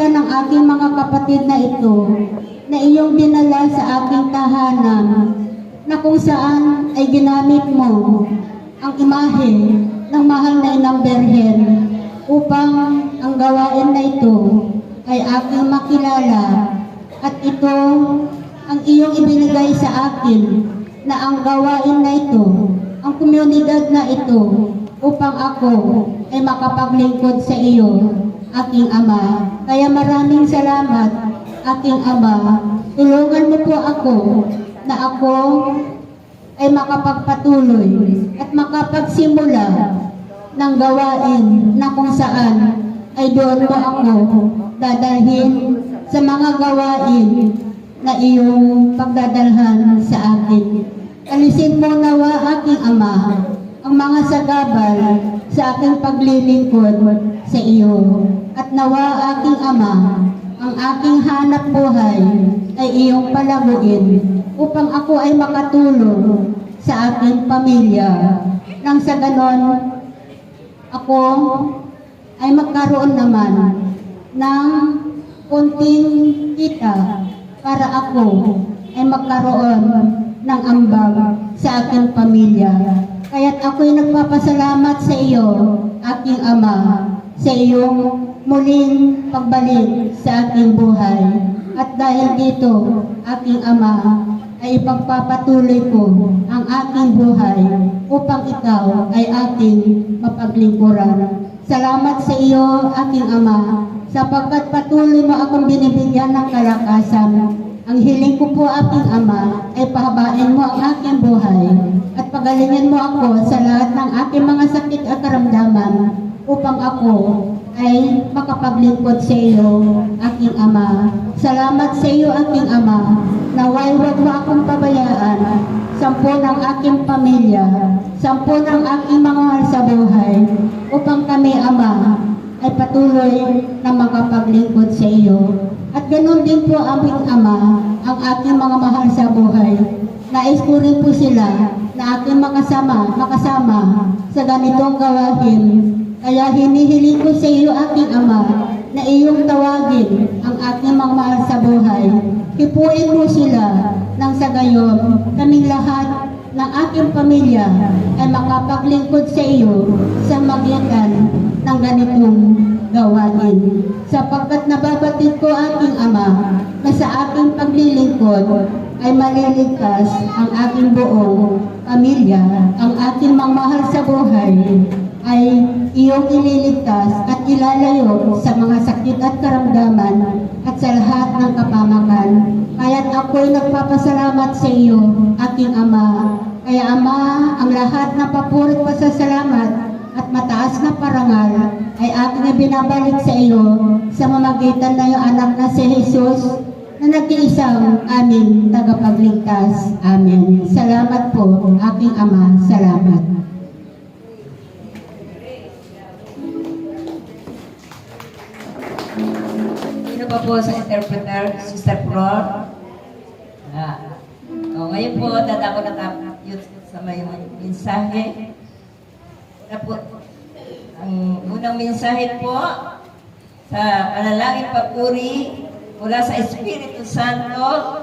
pamamagitan ng aking mga kapatid na ito na iyong dinala sa aking tahanan na kung saan ay ginamit mo ang imahe ng mahal na Inang Berhen upang ang gawain na ito ay aking makilala at ito ang iyong ibinigay sa akin na ang gawain na ito, ang komunidad na ito upang ako ay makapaglingkod sa iyo, aking Ama. Kaya maraming salamat, aking Ama. Tulungan mo po ako na ako ay makapagpatuloy at makapagsimula ng gawain na kung saan ay doon mo ako dadalhin sa mga gawain na iyong pagdadalhan sa akin. Alisin mo nawa, aking Ama, ang mga sagabal sa aking paglilingkod sa iyo. At nawa, aking Ama, ang aking hanap buhay ay iyong palaguin upang ako ay makatulong sa aking pamilya. Nang sa ganon, ako ay magkaroon naman ng konting kita para ako ay magkaroon ng ambag sa aking pamilya. Kaya't ako'y nagpapasalamat sa iyo, aking Ama, sa iyong muling pagbalik sa aking buhay. At dahil dito, aking Ama, ay ipagpapatuloy ko ang aking buhay upang ikaw ay aking mapaglingkuran. Salamat sa iyo, aking Ama, sapagkat patuloy mo akong binibigyan ng kalakasan. Ang hiling ko po, aking Ama, ay pahabain mo ang aking buhay at pagalingin mo ako sa lahat ng aking mga sakit at karamdaman upang ako ay makapaglingkod sa iyo, aking Ama. Salamat sa iyo, aking Ama, naway huwag mo akong pabayaan, 10 ng aking pamilya, 10 ng aking mga mahal sa buhay, upang kami, Ama, ay patuloy na makapaglingkod sa iyo. At ganoon din po, aming Ama, ang aking mga mahal sa buhay. Nais ko rin po sila na aking makasama sa ganitong gawain. Kaya hinihiling ko sa iyo, aking Ama, na iyong tawagin ang aking mga mahal sa buhay. Hipuin mo sila nang sa gayon kaming lahat ng aking pamilya ay makapaglingkod sa iyo sa magitan ng ganitong gawain. Sapagkat nababatid ko, aking Ama, na sa aking paglilingkod ay maliligtas ang aking buong pamilya, ang aking mga mahal sa buhay ay iyong ililigtas at ilalayo sa mga sakit at karamdaman at sa lahat ng kapamakan. Kaya't ako'y nagpapasalamat sa iyo, aking Ama. Kaya Ama, ang lahat na papuri at pasasalamat at mataas na parangal ay aking ibinabalik sa iyo sa mamagitan ng iyong anak na si Jesus na nag-iisang aming tagapagligtas. Amen. Salamat po, aking Ama. Salamat. Sino pa po sa interpreter, Sister Flor? Ngayon po, dadako na yun sa may mensahe. Ang unang mensahe po sa panalangin papuri mula sa Espiritu Santo